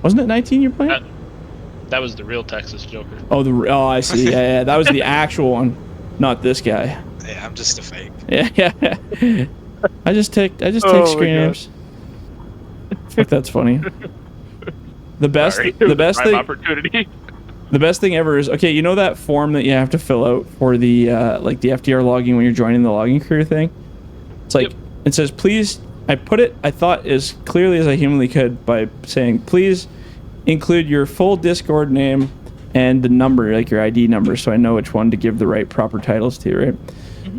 Wasn't it 19 you're playing? That was the real Texas Joker. Oh, I see. Yeah, that was the actual one, not this guy. Yeah, I'm just a fake. Yeah. I just take screen names. Fuck, that's funny. The best thing. Opportunity. The best thing ever is, okay, you know that form that you have to fill out for the like the FDR logging when you're joining the logging career thing? It's like, It says, please, I thought as clearly as I humanly could by saying, please include your full Discord name and the number, like your ID number, so I know which one to give the right proper titles to, right?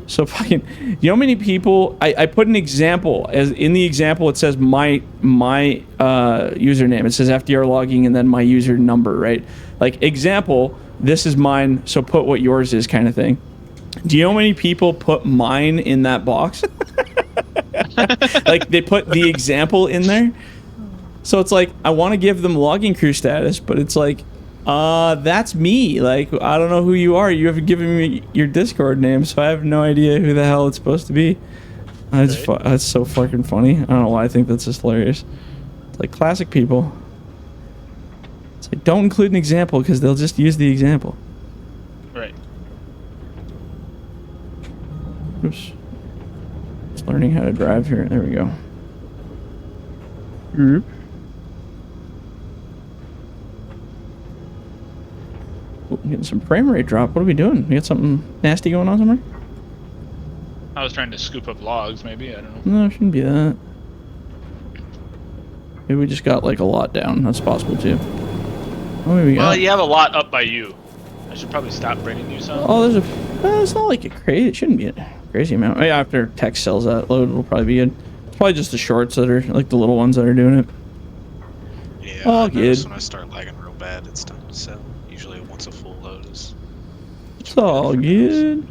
So fucking, you know how many people, I put an example, as in the example it says my username, it says FDR logging and then my user number, right? Like, example, this is mine, so put what yours is, kind of thing. Do you know how many people put mine in that box? Like, they put the example in there. So it's like, I want to give them logging crew status, but it's like, that's me. Like, I don't know who you are. You haven't given me your Discord name, so I have no idea who the hell it's supposed to be. That's so fucking funny. I don't know why I think that's just hilarious. It's like classic people. It's like, don't include an example because they'll just use the example. Right. Oops. Just learning how to drive here. There we go. I'm getting some frame rate drop. What are we doing? We got something nasty going on somewhere? I was trying to scoop up logs, maybe. I don't know. No, it shouldn't be that. Maybe we just got like a lot down. That's possible too. Oh, maybe we got. Well, you have a lot up by you. I should probably stop bringing you some. Oh, there's a. It's not like a crazy. It shouldn't be a crazy amount. Yeah, after tech sells that load, it'll probably be good. It's probably just the shorts that are like the little ones that are doing it. Yeah. Oh, I good. notice when I start lagging real bad, it's time to sell. Usually, once a full load is. It's all good.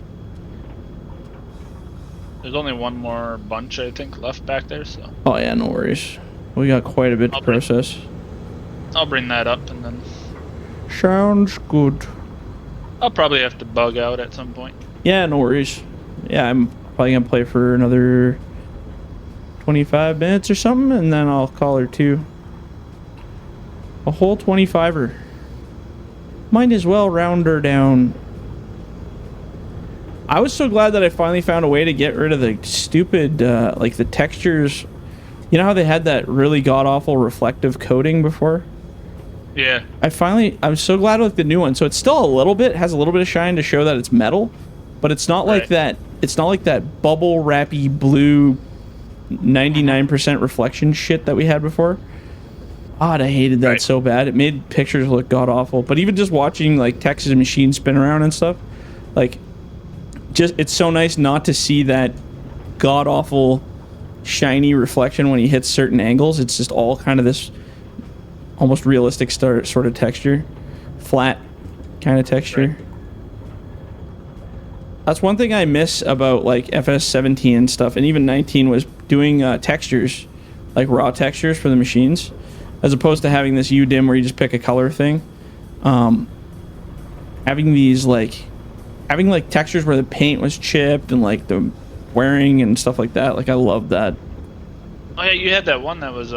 There's only one more bunch, I think, left back there, so. Oh yeah, no worries. We got quite a bit to process. I'll bring that up and then. Sounds good. I'll probably have to bug out at some point. Yeah, no worries. Yeah, I'm probably gonna play for another 25 minutes or something, and then I'll call her too. A whole 25er. Might as well round her down. I was so glad that I finally found a way to get rid of the stupid, like the textures. You know how they had that really god-awful reflective coating before? Yeah. I'm so glad with the new one. So it's still has a little bit of shine to show that it's metal, but it's not like that. It's not like that bubble wrappy blue 99% reflection shit that we had before. God, I hated that so bad. It made pictures look god-awful. But even just watching like Texas machine spin around and stuff, like, it's so nice not to see that god-awful shiny reflection when he hits certain angles. It's just all kind of this almost realistic sort of texture, flat kind of texture. Right. That's one thing I miss about like FS17 and stuff, and even 19 was doing textures, like raw textures for the machines, as opposed to having this UDIM where you just pick a color thing. Having these having textures where the paint was chipped and like the wearing and stuff like that. Like, I love that. Oh yeah, you had that one that was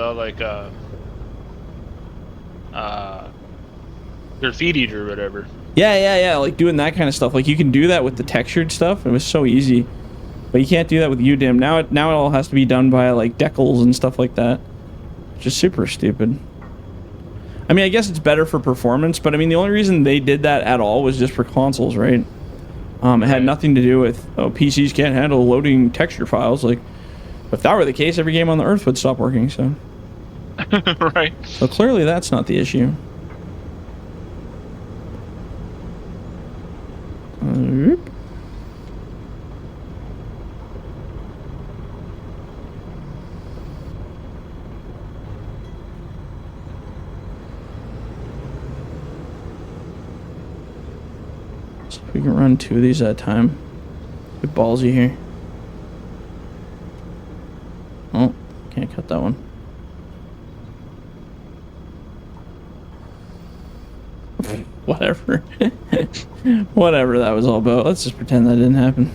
graffiti or whatever. Yeah, like doing that kind of stuff. Like, you can do that with the textured stuff. It was so easy, but you can't do that with UDIM. Now it all has to be done by like decals and stuff like that, which is super stupid. I mean, I guess it's better for performance, but I mean, the only reason they did that at all was just for consoles, right? It had nothing to do with, PCs can't handle loading texture files. Like, if that were the case, every game on the Earth would stop working, so. Right. So clearly that's not the issue. So we can run 2 of these at a time. Bit ballsy here. Oh, can't cut that one. Whatever. Whatever that was all about. Let's just pretend that didn't happen.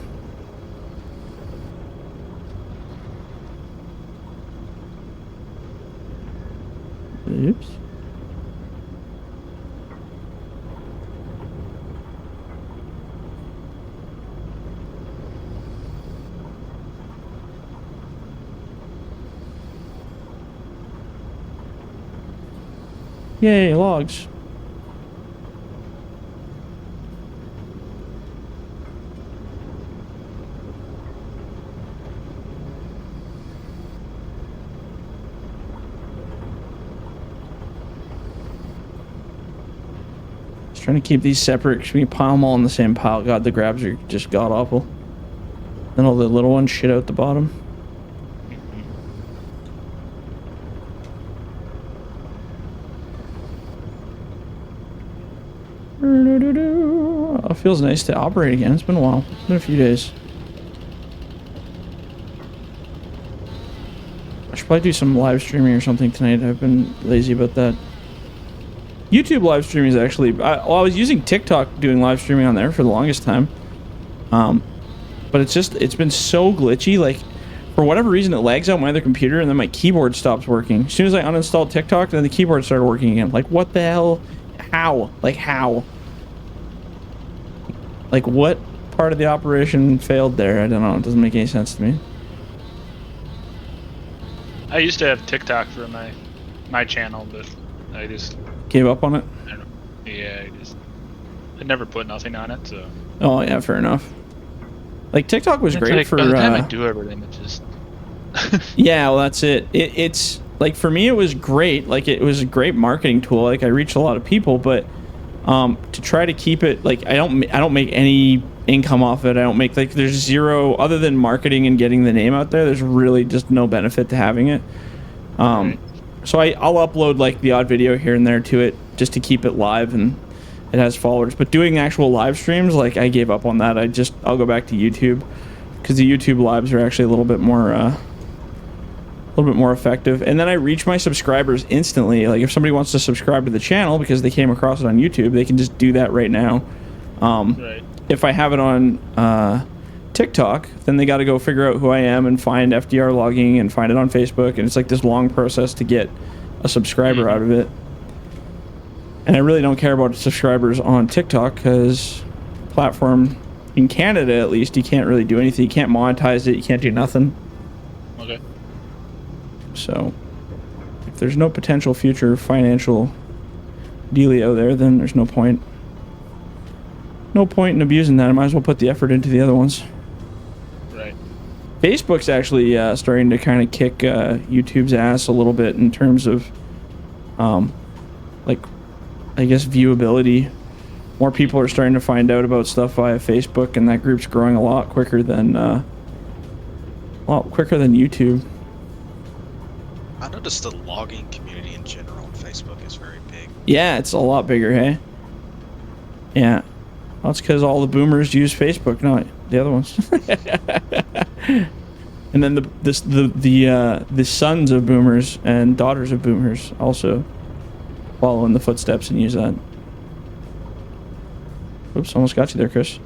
Oops. Yay, logs. Just trying to keep these separate because we can pile them all in the same pile. God, the grabs are just god awful. Then all the little ones shit out the bottom. Oh, it feels nice to operate again. It's been a while. It's been a few days. I should probably do some live streaming or something tonight. I've been lazy about that. YouTube live streaming is actually... I was using TikTok doing live streaming on there for the longest time. But it's been so glitchy. Like, for whatever reason, it lags out my other computer and then my keyboard stops working. As soon as I uninstalled TikTok, then the keyboard started working again. Like, what the hell? How? Like, how? Like, what part of the operation failed there? I don't know. It doesn't make any sense to me. I used to have TikTok for my channel, but I just gave up on it. I never put nothing on it. So. Oh yeah, fair enough. Like TikTok was great for. By the time I do everything, it just. Yeah, well, that's it. It's like for me, it was great. Like it was a great marketing tool. Like I reached a lot of people, but to try to keep it like I don't make any income off it. I don't make like there's zero other than marketing and getting the name out there. There's really just no benefit to having it. So I'll upload like the odd video here and there to it just to keep it live and it has followers. But doing actual live streams, like I gave up on that. I'll go back to YouTube because the YouTube lives are actually a little bit more effective. And then I reach my subscribers instantly. Like if somebody wants to subscribe to the channel because they came across it on YouTube, they can just do that right now. Right. If I have it on TikTok, then they got to go figure out who I am and find FDR Logging and find it on Facebook, and it's like this long process to get a subscriber out of it. And I really don't care about subscribers on TikTok because platform in Canada, at least, you can't really do anything. You can't monetize it. You can't do nothing. Okay. So if there's no potential future financial dealio there, then there's no point. No point in abusing that. I might as well put the effort into the other ones. Right. Facebook's actually starting to kind of kick YouTube's ass a little bit in terms of, like, I guess viewability. More people are starting to find out about stuff via Facebook, and that group's growing a lot quicker than YouTube. I noticed the logging community in general on Facebook is very big. Yeah, it's a lot bigger, hey? Yeah. Well, it's because all the boomers use Facebook, not the other ones. And then the sons of boomers and daughters of boomers also follow in the footsteps and use that. Oops, almost got you there, Chris.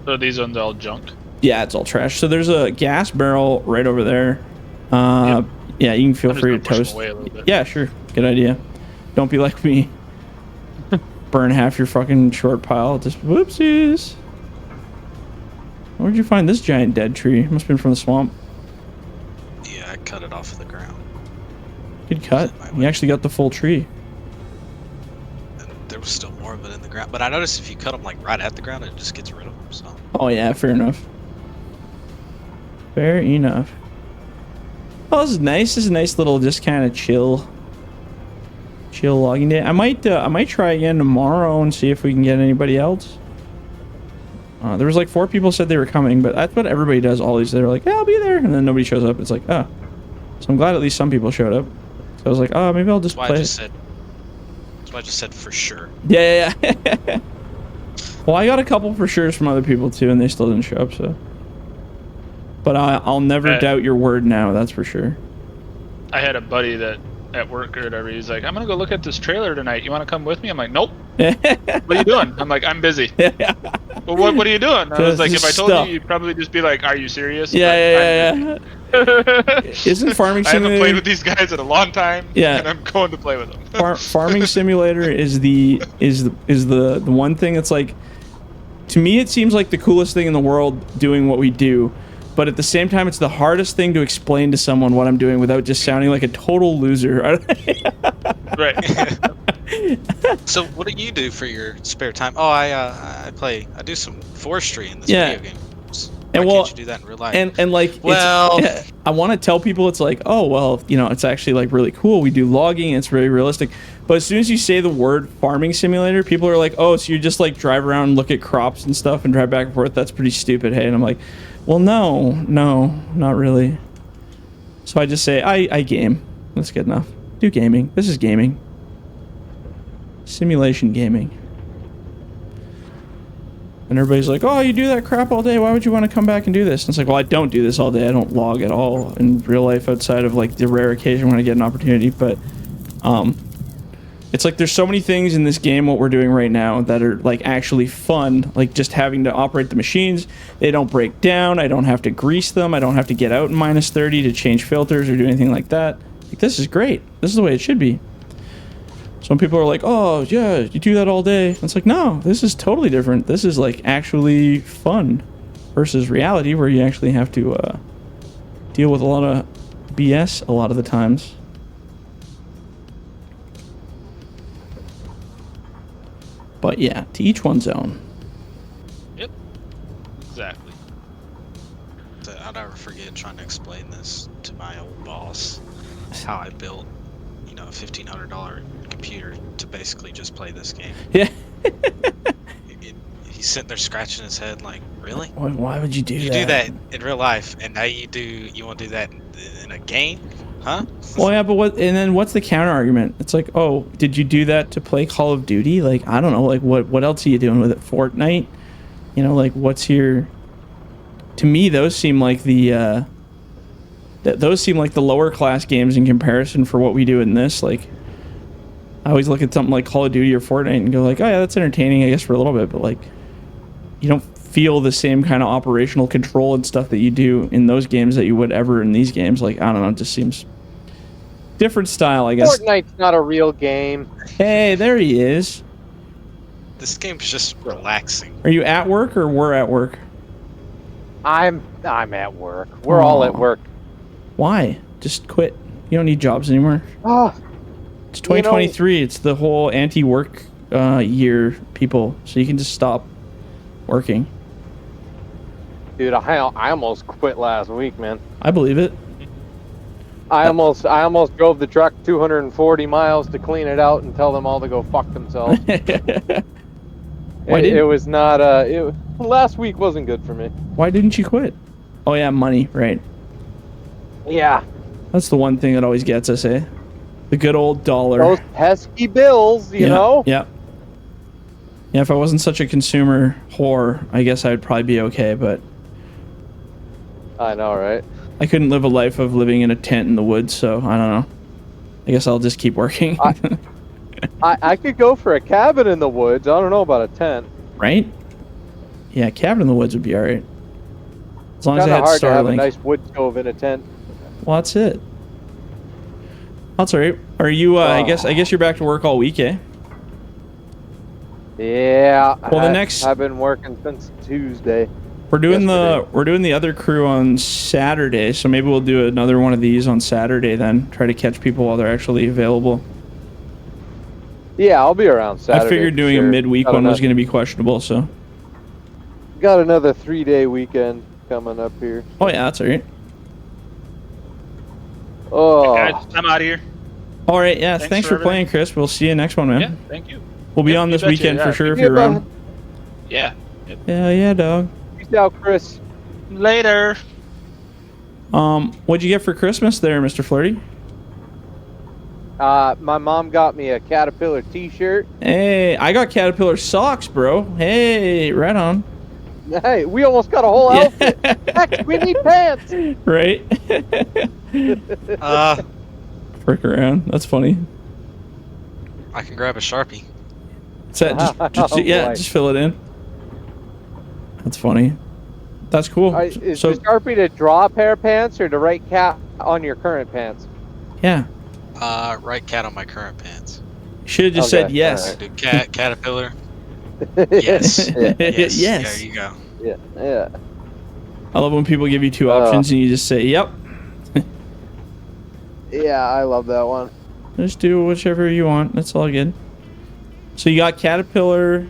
So these ones are all junk? Yeah, it's all trash. So there's a gas barrel right over there. Yep. Yeah, you can feel free to toast. Away a little bit. Yeah, sure. Good idea. Don't be like me. Burn half your fucking short pile. Just whoopsies. Where'd you find this giant dead tree? Must have been from the swamp. Yeah, I cut it off of the ground. Good cut. You actually got the full tree. And there was still more of it in the ground. But I noticed if you cut them like right at the ground, it just gets rid of them. So. Oh yeah, fair enough. Fair enough. Oh, this is nice. This is a nice little just kind of chill logging day. I might try again tomorrow and see if we can get anybody else. There was like 4 people said they were coming, but that's what everybody does always. They're like, yeah, I'll be there, and then nobody shows up. It's like, oh. So I'm glad at least some people showed up. So I was like, oh, maybe I'll just play. That's why I just said for sure. Yeah. Well, I got a couple for sure from other people too, and they still didn't show up. So, but I'll never doubt your word now. That's for sure. I had a buddy that at work or whatever, he's like, I'm gonna go look at this trailer tonight. You want to come with me? I'm like, nope. What are you doing? I'm like, I'm busy. Well, what are you doing? I was like, if I told you, you'd probably just be like, are you serious? Yeah. Isn't Farming Simulator? I haven't played with these guys in a long time. Yeah. And I'm going to play with them. Farming Simulator is the one thing that's like, to me, it seems like the coolest thing in the world doing what we do. But at the same time, it's the hardest thing to explain to someone what I'm doing without just sounding like a total loser. Right. So what do you do for your spare time? Oh, I do some forestry in this Yeah. video game. And Why well, can't you do that in real life? and like, Well, I want to tell people it's like, oh well, you know, it's actually like really cool. We do logging. It's very realistic. But as soon as you say the word farming simulator, people are like, oh, so you just like drive around and look at crops and stuff and drive back and forth. That's pretty stupid. Hey, and I'm like, well, no, not really. So I just say I game. That's good enough. Do gaming. This is gaming. Simulation gaming. And everybody's like, oh, you do that crap all day. Why would you want to come back and do this? And it's like, well, I don't do this all day. I don't log at all in real life outside of like the rare occasion when I get an opportunity. But it's like there's so many things in this game, what we're doing right now, that are like actually fun. Like just having to operate the machines. They don't break down. I don't have to grease them. I don't have to get out in -30 to change filters or do anything like that. Like, this is great. This is the way it should be. Some people are like, oh, yeah, you do that all day. It's like, no, this is totally different. This is, like, actually fun versus reality where you actually have to deal with a lot of BS a lot of the times. But, yeah, to each one's own. Yep. Exactly. I'll never forget trying to explain this to my old boss. How I built, you know, a $1,500 computer to basically just play this game. Yeah. He's sitting there scratching his head like, really? Why would you do that? You do that in real life, and now you want to do that in a game? Huh? Well, yeah, but what's the counter argument? It's like, oh, did you do that to play Call of Duty? Like, I don't know, like what else are you doing with it? Fortnite? You know, like what's your... To me, those seem like the lower class games in comparison for what we do in this. Like, I always look at something like Call of Duty or Fortnite and go like, oh yeah, that's entertaining, I guess, for a little bit, but like, you don't feel the same kind of operational control and stuff that you do in those games that you would ever in these games. Like, I don't know, it just seems different style, I guess. Fortnite's not a real game. Hey, there he is. This game's just relaxing. Are you at work or we're at work? I'm at work. We're all at work. Why? Just quit. You don't need jobs anymore. Oh, It's 2023. It's the whole anti-work year, people. So you can just stop working. dude, I almost quit last week, man. I believe it. I almost drove the truck 240 miles to clean it out and tell them all to go fuck themselves. It was not last week wasn't good for me. Why didn't you quit? Oh yeah, money, right. Yeah. That's the one thing that always gets us, eh? The good old dollar. Those pesky bills, you know? Yeah. Yeah, if I wasn't such a consumer whore, I guess I'd probably be okay, but... I know, right? I couldn't live a life of living in a tent in the woods, so I don't know. I guess I'll just keep working. I could go for a cabin in the woods. I don't know about a tent. Right? Yeah, cabin in the woods would be alright. As long as I Kinda had hard to have a Starlink. nice wood stove in a tent. Well, that's it. That's alright. Are you, I guess you're back to work all week, eh? Yeah. Well, I've been working since Tuesday. We're doing the other crew on Saturday, so maybe we'll do another one of these on Saturday then. Try to catch people while they're actually available. Yeah, I'll be around Saturday. I figured doing a midweek one was going to be questionable, so. Got another 3-day weekend coming up here. Oh yeah, that's alright. Oh. Hey guys, I'm out of here. All right, yeah. Thanks for playing, Chris. We'll see you next one, man. Yeah, thank you. We'll be on this weekend for sure if you're around. Yeah. Yep. Yeah, dog. Peace out, Chris. Later. What'd you get for Christmas there, Mr. Flirty? My mom got me a Caterpillar t-shirt. Hey, I got Caterpillar socks, bro. Hey, right on. Hey, we almost got a whole outfit. Heck, we need pants. Right? Frick around. That's funny. I can grab a Sharpie. Just fill it in. That's funny. That's cool. Is the Sharpie to draw a pair of pants or to write cat on your current pants? Yeah. Write cat on my current pants. Should have just said yes. Right. Caterpillar. Yes. Yes. Yes. There you go. Yeah. I love when people give you two options and you just say, yep. Yeah, I love that one. Just do whichever you want. That's all good. So you got Caterpillar.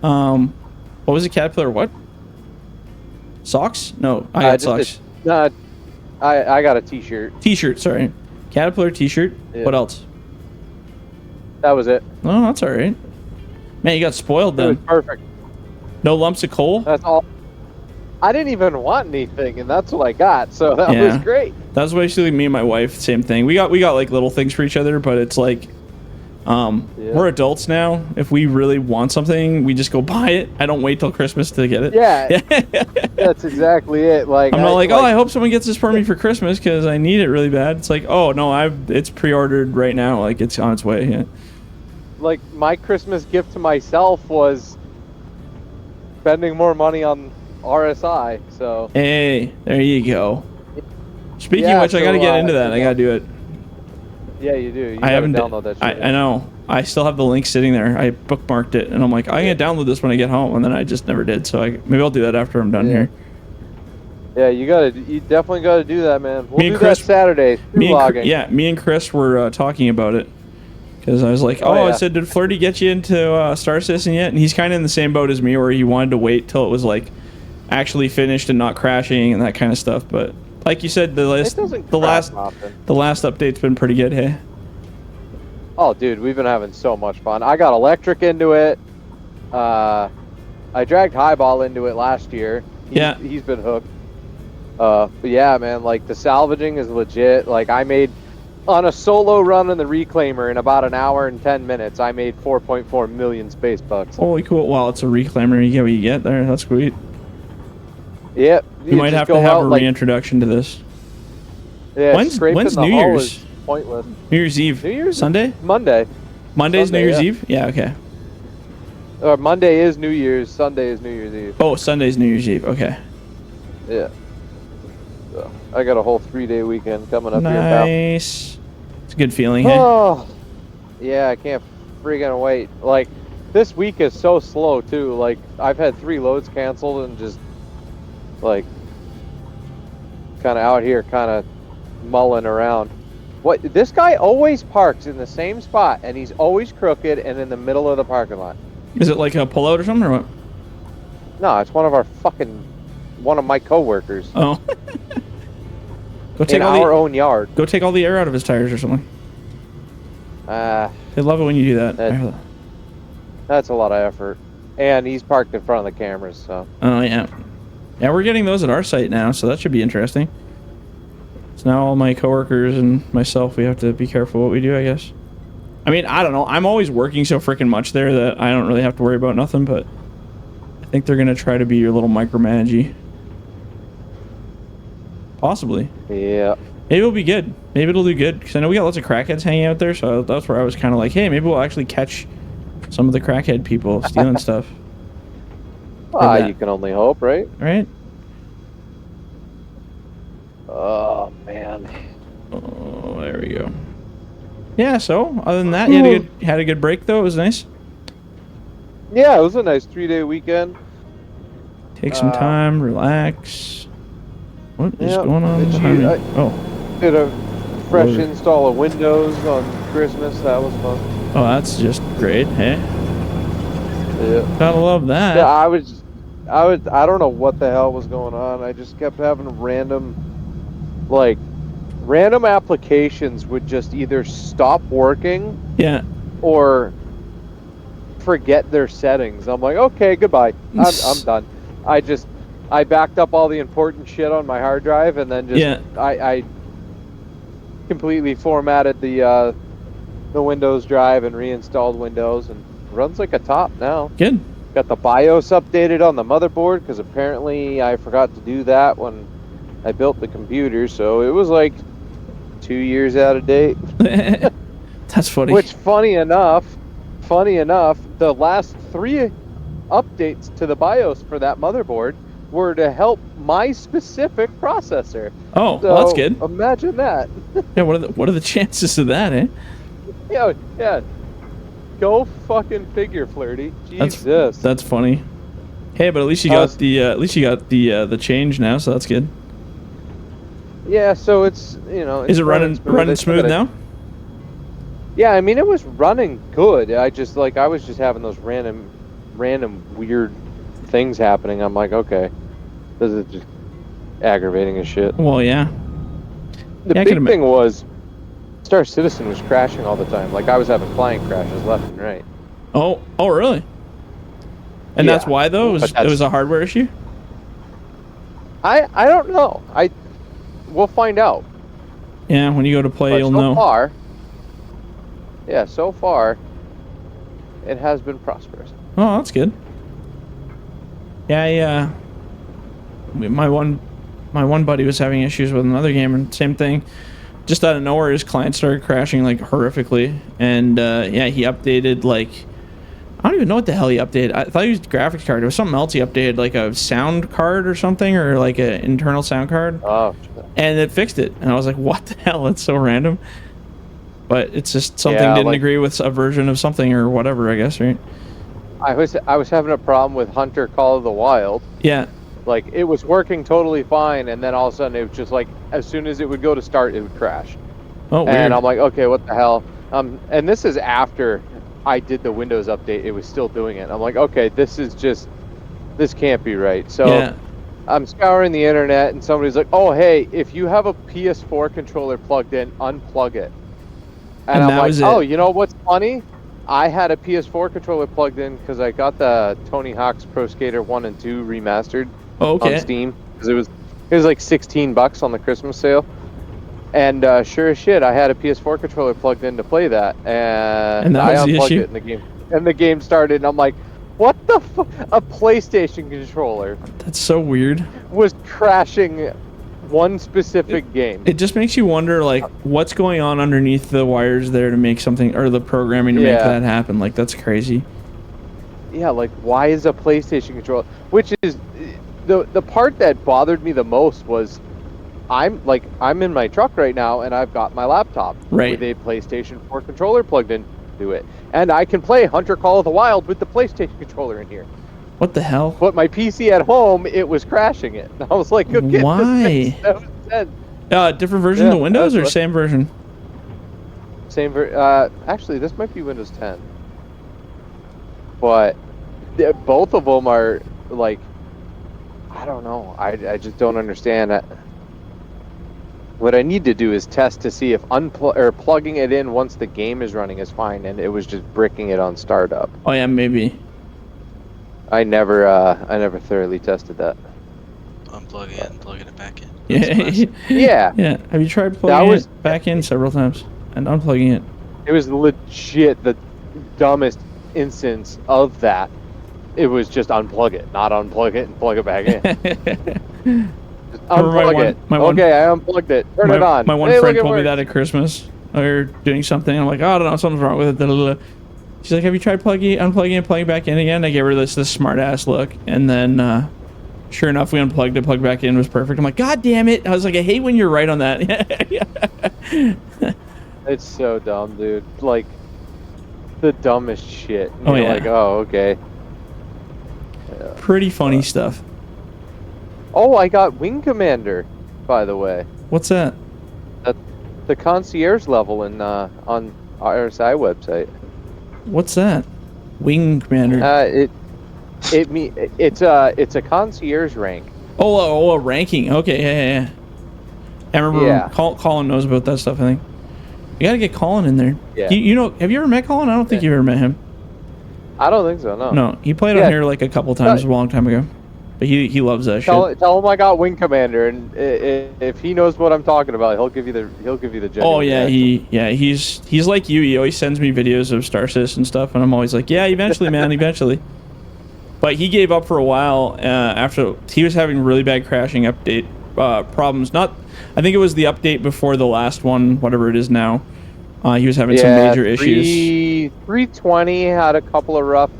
What was it? Caterpillar what? Socks? No, I got socks. I got a t-shirt. T-shirt, sorry. Caterpillar t-shirt. Yeah. What else? That was it. Oh, that's all right. Man, you got spoiled then. It was perfect. No lumps of coal? That's all. I didn't even want anything, and that's what I got. So that was great. That was basically me and my wife. Same thing. We got like little things for each other, but it's like, we're adults now. If we really want something, we just go buy it. I don't wait till Christmas to get it. Yeah, that's exactly it. Like I'm not like, I hope someone gets this for me for Christmas because I need it really bad. It's like, oh no, it's pre-ordered right now. Like it's on its way. Yeah. Like my Christmas gift to myself was spending more money on RSI. So hey, there you go. Speaking of which, I got to get into that. I got to do it. Yeah, you do. I haven't downloaded that shit. I know. I still have the link sitting there. I bookmarked it, and I'm like, I'm gonna download this when I get home, and then I just never did. So maybe I'll do that after I'm done here. Yeah, you definitely gotta do that, man. We'll do that Saturday. Me and Chris were talking about it because I was like, I said, did Flirty get you into Star Citizen yet? And he's kind of in the same boat as me, where he wanted to wait till it was like actually finished and not crashing and that kind of stuff. But like you said, the last update's been pretty good. Hey. Oh, dude, we've been having so much fun. I got electric into it. I dragged Highball into it last year. He's been hooked. But yeah, man, like the salvaging is legit. Like I made on a solo run in the Reclaimer in about an hour and 10 minutes. I made 4.4 million space bucks. Holy cool! Well, it's a Reclaimer. You get what you get there. That's sweet. Yep. You might have to have a reintroduction to this. Yeah. When's New Year's? Pointless. New Year's Eve. Sunday? Monday. Monday's Sunday, New Year's Eve? Yeah, okay. Monday is New Year's, Sunday is New Year's Eve. Oh, Sunday's New Year's Eve, okay. Yeah. So, I got a whole 3-day weekend coming up here, pal. Nice. It's a good feeling, hey? Oh, yeah, I can't friggin' wait. Like, this week is so slow, too. Like, I've had 3 loads canceled and just, like, kind of out here kind of mulling around. What, this guy always parks in the same spot, and he's always crooked and in the middle of the parking lot. Is it like a pullout or something, or what? No, it's one of my coworkers. Oh. Go take in our own yard. Go take all the air out of his tires or something. They love it when you do that. That's a lot of effort. And he's parked in front of the cameras, so. Oh, yeah. Yeah, we're getting those at our site now, so that should be interesting. So now all my coworkers and myself, we have to be careful what we do, I guess. I mean, I don't know. I'm always working so freaking much there that I don't really have to worry about nothing, but I think they're going to try to be your little micromanagey. Possibly. Yeah. Maybe it'll be good. Maybe it'll do good, because I know we got lots of crackheads hanging out there, so that's where I was kind of like, hey, maybe we'll actually catch some of the crackhead people stealing stuff. You can only hope, right? Right? Oh, man. Oh, there we go. Yeah, so, other than that, you had a good break, though? It was nice? Yeah, it was a nice 3-day weekend. Take some time, relax. What is going on behind me? Did a fresh install of Windows on Christmas. That was fun. Oh, that's just great, hey? Yeah. Gotta love that. Yeah, I don't know what the hell was going on. I just kept having random applications would just either stop working, or forget their settings. I'm like, okay, goodbye. I'm done. I backed up all the important shit on my hard drive, and then I completely formatted the Windows drive and reinstalled Windows, and runs like a top now. Good. Got the BIOS updated on the motherboard, because apparently I forgot to do that when I built the computer, so it was like 2 years out of date. That's funny. Which, funny enough, the last 3 updates to the BIOS for that motherboard were to help my specific processor. Oh, well, that's good. Imagine that. Yeah, what are the chances of that, eh? Yeah. Go fucking figure, Flirty. Jesus. That's funny. Hey, but at least you got the change now, so that's good. Yeah, so it's, Is it running smooth now? Yeah, I mean, it was running good. I was just having those random weird things happening. I'm like, okay, this is just aggravating as shit. Well, yeah. The big thing was Star Citizen was crashing all the time. Like, I was having client crashes left and right. Oh, really? And that's why, though? It was a hardware issue? I don't know. We'll find out. Yeah, when you go to play, you'll know. So far, it has been prosperous. Oh, that's good. Yeah, my one buddy was having issues with another game, and same thing. Just out of nowhere, his client started crashing like horrifically, and yeah, he updated like I don't even know what the hell he updated. I thought he used graphics card. It was something else he updated, like a sound card or something, or like an internal sound card. Oh. And it fixed it, and I was like, "What the hell? That's so random." But it's just something didn't agree with a version of something or whatever, I guess, right? I was having a problem with Hunter Call of the Wild. Yeah. Like, it was working totally fine, and then all of a sudden it was just like, as soon as it would go to start, it would crash. Oh, weird. And I'm like, okay, what the hell? And this is after I did the Windows update. It was still doing it. I'm like, okay, this can't be right. So yeah. I'm scouring the internet, and somebody's like, oh, hey, if you have a PS4 controller plugged in, unplug it. And I'm like, oh, you know what's funny? I had a PS4 controller plugged in because I got the Tony Hawk's Pro Skater 1 and 2 remastered on Steam. Because it was like $16 on the Christmas sale. And sure as shit, I had a PS4 controller plugged in to play that. And I unplugged it in the game. And the game started, and I'm like, what the fuck? A PlayStation controller. That's so weird. Was crashing one specific game. It just makes you wonder, like, what's going on underneath the wires there to make something, or the programming to make that happen. Like, that's crazy. Yeah, like, why is a PlayStation controller? Which is the part that bothered me the most was, I'm in my truck right now, and I've got my laptop with a PlayStation 4 controller plugged into it, and I can play Hunter Call of the Wild with the PlayStation controller in here. What the hell? But my PC at home, it was crashing it. And I was like, okay, why? Different version of Windows or same version? Same actually, this might be Windows 10. But both of them are like, I don't know. I just don't understand that. What I need to do is test to see if plugging it in once the game is running is fine, and it was just bricking it on startup. Oh yeah, maybe. I never thoroughly tested that. Unplug it and plugging it back in. Yeah. Yeah. Have you tried plugging it back in several times and unplugging it? It was legit the dumbest instance of that. It was just unplug it, not unplug it and plug it back in. Just unplug it. Okay, I unplugged it. Turn it on. My one friend told me that at Christmas. We were doing something. I'm like, oh, I don't know, something's wrong with it. She's like, have you tried unplugging it, plugging back in again? I gave her this smart ass look, and then sure enough, we unplugged it, plugged back in, it was perfect. I'm like, God damn it! I was like, I hate when you're right on that. It's so dumb, dude. Like, the dumbest shit. Oh yeah. Like, oh okay. Yeah. Pretty funny stuff. Oh, I got Wing Commander, by the way. What's that? The concierge level on RSI website. What's that? Wing Commander. It's a concierge rank. Oh, a ranking. Okay, yeah. I remember Colin knows about that stuff, I think. You gotta get Colin in there. Yeah. You know, have you ever met Colin? I don't think you've ever met him. I don't think so, no. No, he played on here like a couple times a long time ago. But he loves that shit. Tell him I got Wing Commander, and if he knows what I'm talking about, he'll give you the genuine reaction. He's like you. He always sends me videos of Star Citizen stuff, and I'm always like, yeah, eventually, man, eventually. But he gave up for a while after he was having really bad crashing update problems. I think it was the update before the last one, whatever it is now. He was having some major issues. 320 had a couple of rough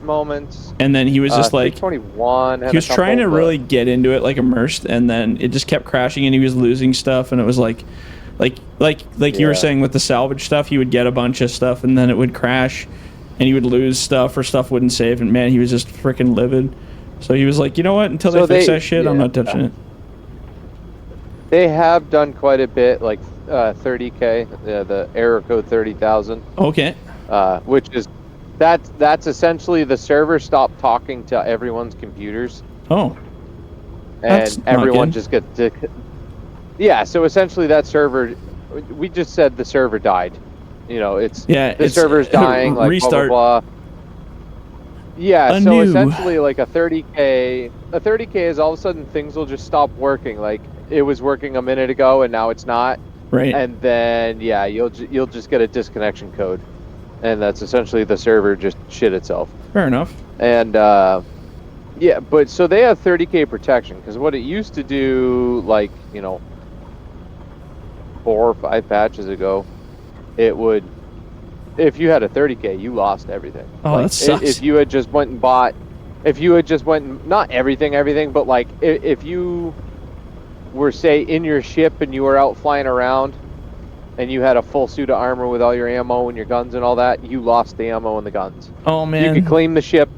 moments, and then he was just like 321. He was trying to really get into it, like immersed, and then it just kept crashing, and he was losing stuff, and it was like you were saying with the salvage stuff, he would get a bunch of stuff, and then it would crash, and he would lose stuff, or stuff wouldn't save, and man, he was just freaking livid. So he was like, you know what? Until they fix that shit, I'm not touching it. They have done quite a bit, like 30K, the error code 30,000. Okay. Which is that's essentially the server stopped talking to everyone's computers. Oh. And everyone just gets yeah, so essentially that server, we just said the server died. You know, the server's dying, like restart. blah, blah, blah. Yeah, so essentially like a 30K is all of a sudden things will just stop working. Like it was working a minute ago and now it's not. Right. And then yeah, you'll just get a disconnection code. And that's essentially the server just shit itself. Fair enough. And yeah, but so they have 30K protection because what it used to do, like, you know, 4 or 5 patches ago, it would, if you had a 30K, you lost everything. Oh, like, that sucks. If you had just went and bought, not everything, but like if you were, say, in your ship and you were out flying around and you had a full suit of armor with all your ammo and your guns and all that, you lost the ammo and the guns. Oh, man. You could claim the ship,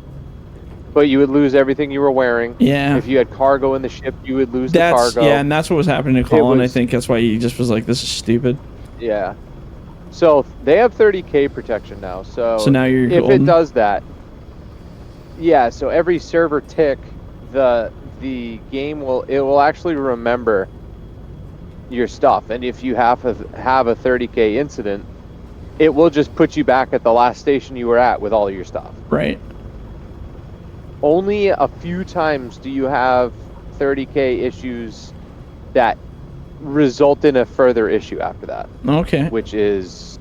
but you would lose everything you were wearing. Yeah. If you had cargo in the ship, you would lose the cargo. Yeah, and that's what was happening to Colin. I think that's why he just was like, this is stupid. Yeah. So they have 30K protection now. So now you're if golden. it does that, yeah, so every server tick, the game will actually remember your stuff. And if you have a 30K incident, it will just put you back at the last station you were at with all your stuff. Right. Only a few times do you have 30K issues that result in a further issue after that. Okay. Which is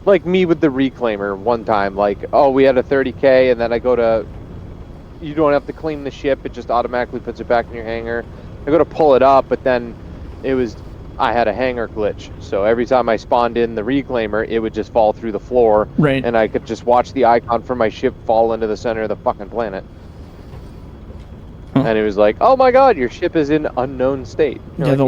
like me with the reclaimer one time. Like, oh, we had a 30K, and then I go to, you don't have to claim the ship, it just automatically puts it back in your hangar. I go to pull it up, but then I had a hangar glitch. So every time I spawned in the reclaimer, it would just fall through the floor. Right. And I could just watch the icon for my ship fall into the center of the fucking planet. Huh. And it was like, oh my god, your ship is in unknown state. Yeah, like, the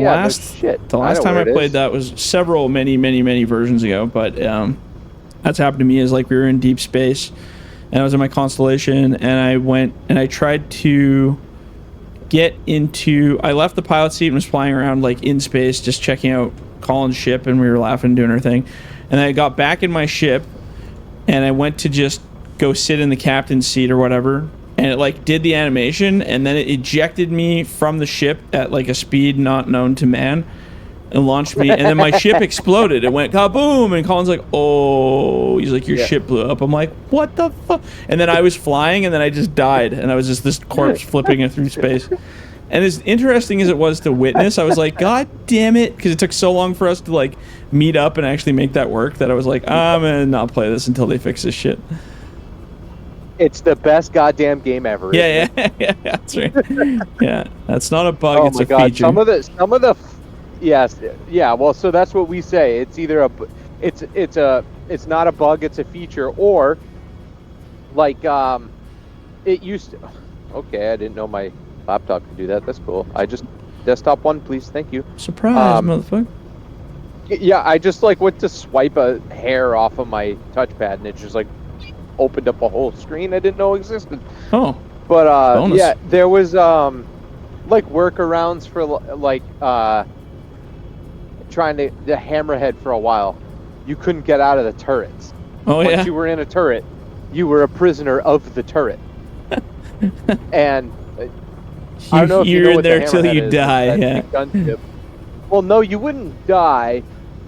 last time I played that was many versions ago, but that's happened to me. Is like we were in deep space and I was in my constellation and I went and I tried to I left the pilot seat and was flying around like in space just checking out Colin's ship, and we were laughing, doing our thing, and then I got back in my ship and I went to just go sit in the captain's seat or whatever, and it like did the animation and then it ejected me from the ship at like a speed not known to man and launched me, and then my ship exploded. It went kaboom, and Colin's like, oh, he's like, your ship blew up. I'm like, what the fuck? And then I was flying and then I just died, and I was just this corpse flipping it through space. And as interesting as it was to witness, I was like, god damn it, because it took so long for us to like meet up and actually make that work that I was like, I'm gonna not play this until they fix this shit. It's the best goddamn game ever. Yeah, that's right. Yeah, that's not a bug, oh it's my a god. feature. Some of the yes, yeah, well, so that's what we say. It's either it's not a bug, it's a feature, or like it used to. Okay, I didn't know my laptop could do that. That's cool. Desktop one, please. Thank you. Surprise, motherfucker. Yeah, I just like went to swipe a hair off of my touchpad and it just like opened up a whole screen I didn't know existed. Oh. But bonus. yeah, there was like workarounds for like trying to the hammerhead for a while. You couldn't get out of the turrets. Oh, Once you were in a turret, you were a prisoner of the turret. And I don't know if you know what there the till you hammerhead is, die. Yeah. Gunship. Well, no, you wouldn't die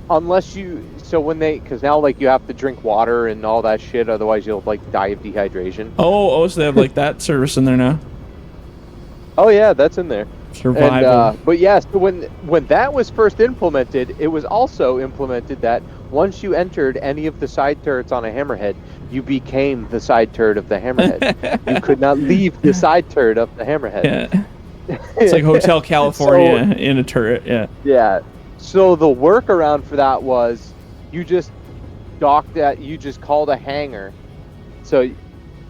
unless you. So because now like you have to drink water and all that shit, otherwise you'll like die of dehydration. Oh, so they have like that service in there now. Oh yeah, that's in there. Survival. And, but yeah, so when that was first implemented, it was also implemented that once you entered any of the side turrets on a hammerhead, you became the side turret of the hammerhead. You could not leave the side turret of the hammerhead. Yeah. It's like Hotel California in a turret. Yeah. Yeah. So the workaround for that was you just you just called a hangar. So,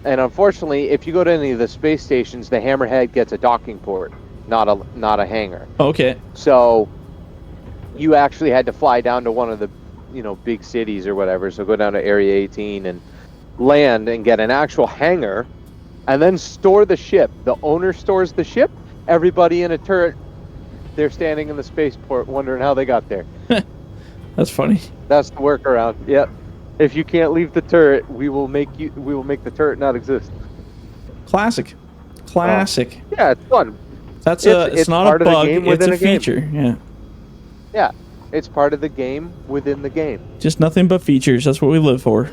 and unfortunately, if you go to any of the space stations, the hammerhead gets a docking port, not a hangar. Okay. So you actually had to fly down to one of the big cities or whatever. So go down to Area 18 and land and get an actual hangar, and then store the ship. The owner stores the ship. Everybody in a turret, they're standing in the spaceport wondering how they got there. That's funny. That's the workaround. Yep. If you can't leave the turret, we will make the turret not exist. Classic. Yeah, it's fun. It's not a bug, it's a feature. Yeah. Yeah. It's part of the game within the game. Just nothing but features. That's what we live for.